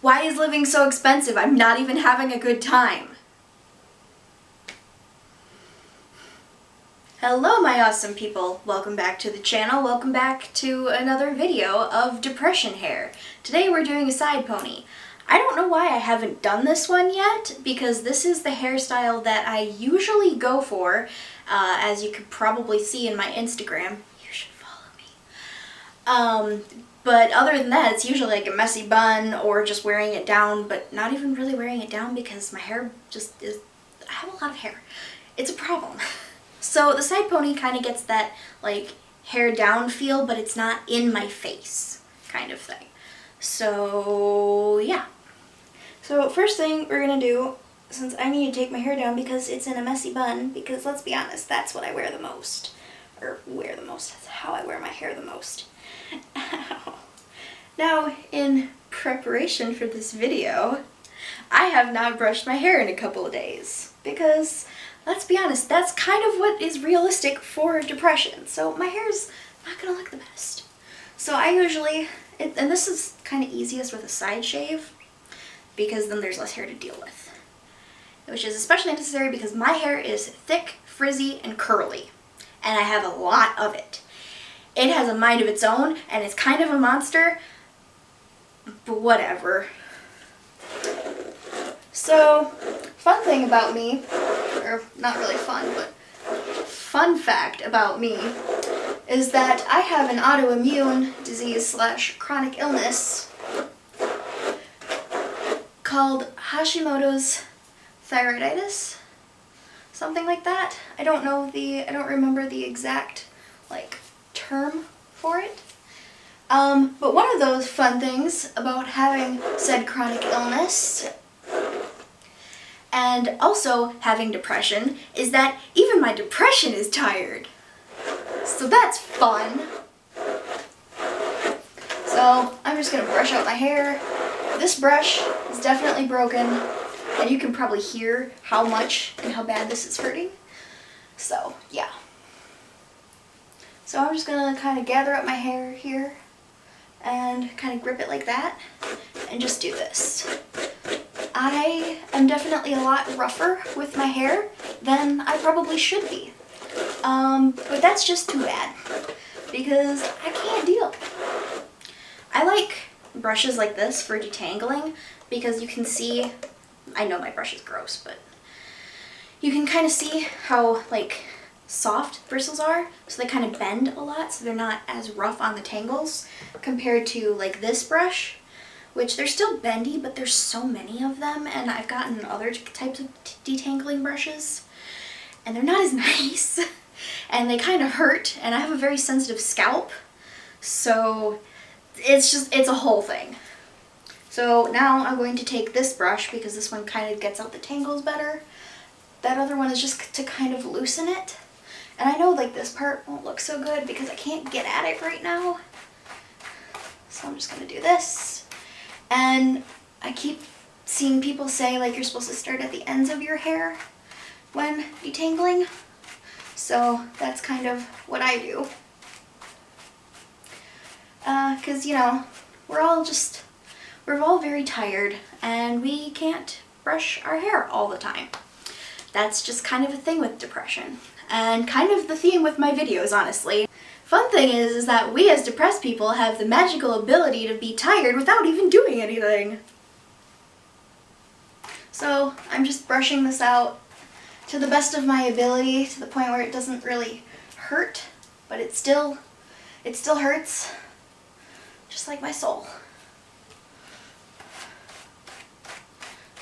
Why is living so expensive? I'm not even having a good time. Hello my awesome people, welcome back to the channel, welcome back to another video of depression hair. Today we're doing a side pony. I don't know why I haven't done this one yet, because this is the hairstyle that I usually go for, as you could probably see in my Instagram. You should follow me. But other than that, it's usually like a messy bun or just wearing it down, but not even really wearing it down because my hair just is, I have a lot of hair. It's a problem. So the side pony kind of gets that like hair down feel, but it's not in my face kind of thing. So yeah. So first thing we're gonna do, since I need to take my hair down because it's in a messy bun, because let's be honest, that's what I wear the most. Or wear the most, that's how I wear my hair the most. Ow. Now, in preparation for this video, I have not brushed my hair in a couple of days because, let's be honest, that's kind of what is realistic for depression. So my hair's not gonna look the best. So I usually, and this is kind of easiest with a side shave because then there's less hair to deal with. Which is especially necessary because my hair is thick, frizzy, and curly. And I have a lot of it. It has a mind of its own, and it's kind of a monster, but whatever. So, fun thing about me, or not really fun, but fun fact about me, is that I have an autoimmune disease / chronic illness called Hashimoto's thyroiditis, something like that. I don't remember the exact, like, term for it. But one of those fun things about having said chronic illness and also having depression is that even my depression is tired. So that's fun. So I'm just gonna brush out my hair. This brush is definitely broken, and you can probably hear how much and how bad this is hurting. So yeah. So I'm just gonna kind of gather up my hair here and kind of grip it like that and just do this. I am definitely a lot rougher with my hair than I probably should be. But that's just too bad because I can't deal. I like brushes like this for detangling because you can see, I know my brush is gross, but you can kind of see how like soft bristles are, so they kind of bend a lot, so they're not as rough on the tangles compared to like this brush, which they're still bendy, but there's so many of them, and I've gotten other types of detangling brushes, and they're not as nice, and they kind of hurt, and I have a very sensitive scalp, so it's a whole thing. So now I'm going to take this brush because this one kind of gets out the tangles better. That other one is just to kind of loosen it. And I know like this part won't look so good because I can't get at it right now. So I'm just gonna do this. And I keep seeing people say like you're supposed to start at the ends of your hair when detangling. So that's kind of what I do. Cause you know, we're all very tired and we can't brush our hair all the time. That's just kind of a thing with depression. And kind of the theme with my videos, honestly. Fun thing is that we as depressed people have the magical ability to be tired without even doing anything. So I'm just brushing this out to the best of my ability, to the point where it doesn't really hurt, but it still hurts, just like my soul.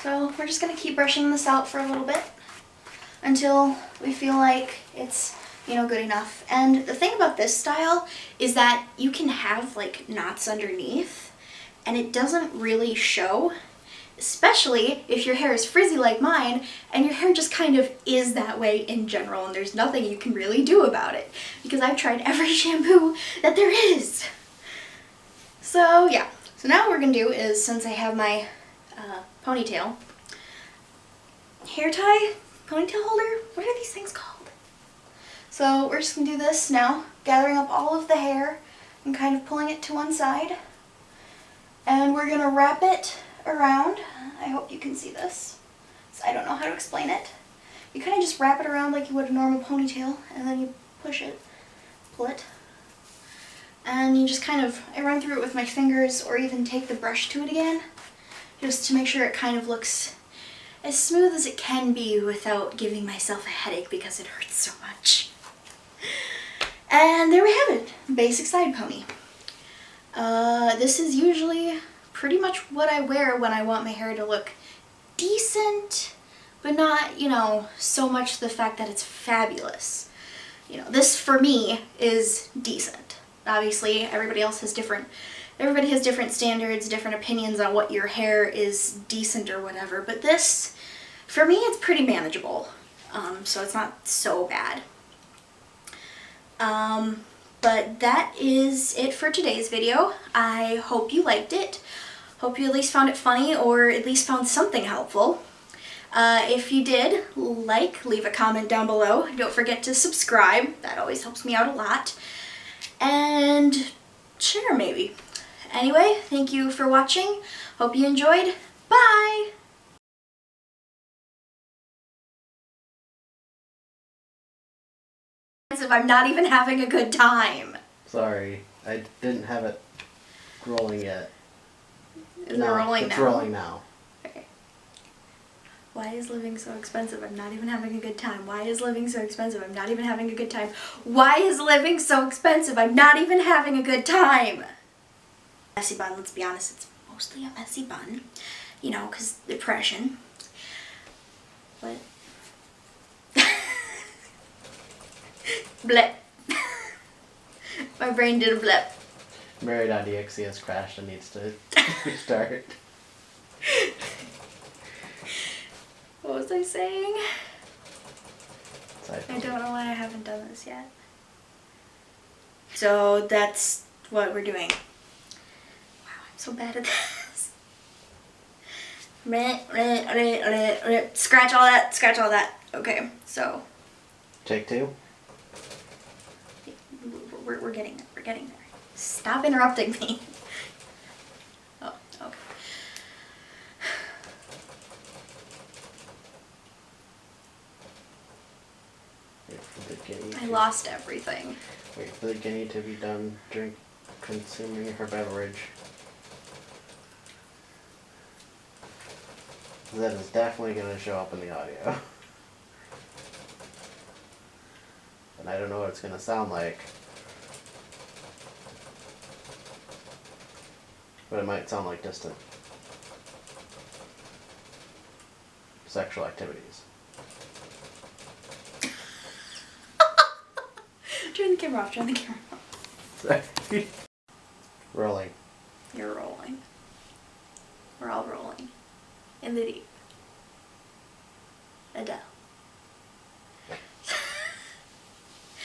So we're just gonna keep brushing this out for a little bit until we feel like it's, you know, good enough. And the thing about this style is that you can have like knots underneath and it doesn't really show, especially if your hair is frizzy like mine and your hair just kind of is that way in general and there's nothing you can really do about it because I've tried every shampoo that there is. So yeah, so now what we're gonna do is, since I have my ponytail, hair tie, ponytail holder, what are these things called? So we're just gonna do this now, gathering up all of the hair and kind of pulling it to one side. And we're gonna wrap it around. I hope you can see this. So I don't know how to explain it. You kind of just wrap it around like you would a normal ponytail, and then you push it, pull it, and you just kind of, I run through it with my fingers or even take the brush to it again, just to make sure it kind of looks as smooth as it can be without giving myself a headache because it hurts so much. And there we have it, basic side pony. This is usually pretty much what I wear when I want my hair to look decent, but not, you know, so much the fact that it's fabulous. You know, this for me is decent. Obviously, everybody has different standards, different opinions on what your hair is decent or whatever, but this, for me, it's pretty manageable. So it's not so bad. But that is it for today's video. I hope you liked it. Hope you at least found it funny or at least found something helpful. If you did, leave a comment down below. Don't forget to subscribe. That always helps me out a lot. And share maybe. Anyway, thank you for watching. Hope you enjoyed. Bye! If I'm not even having a good time. Sorry, I didn't have it rolling yet. Is it rolling now? It's rolling now. Okay. Why is living so expensive? I'm not even having a good time. Why is living so expensive? I'm not even having a good time. Why is living so expensive? I'm not even having a good time. Messy bun, let's be honest, it's mostly a messy bun. You know, because depression. But... blip. My brain did a blip. Mary.exe has crashed and needs to restart. What was I saying? I don't know why I haven't done this yet. So that's what we're doing. Wow, I'm so bad at this. Scratch all that, scratch all that. Okay, so. Take two. We're getting there, we're getting there. Stop interrupting me. Oh, okay. Wait for the guinea. I lost everything. Wait for the guinea to be done consuming her beverage. That is definitely going to show up in the audio. And I don't know what it's going to sound like. But it might sound like distant sexual activities. Turn the camera off, turn the camera off. Rolling. You're rolling. We're all rolling. In the deep. Adele.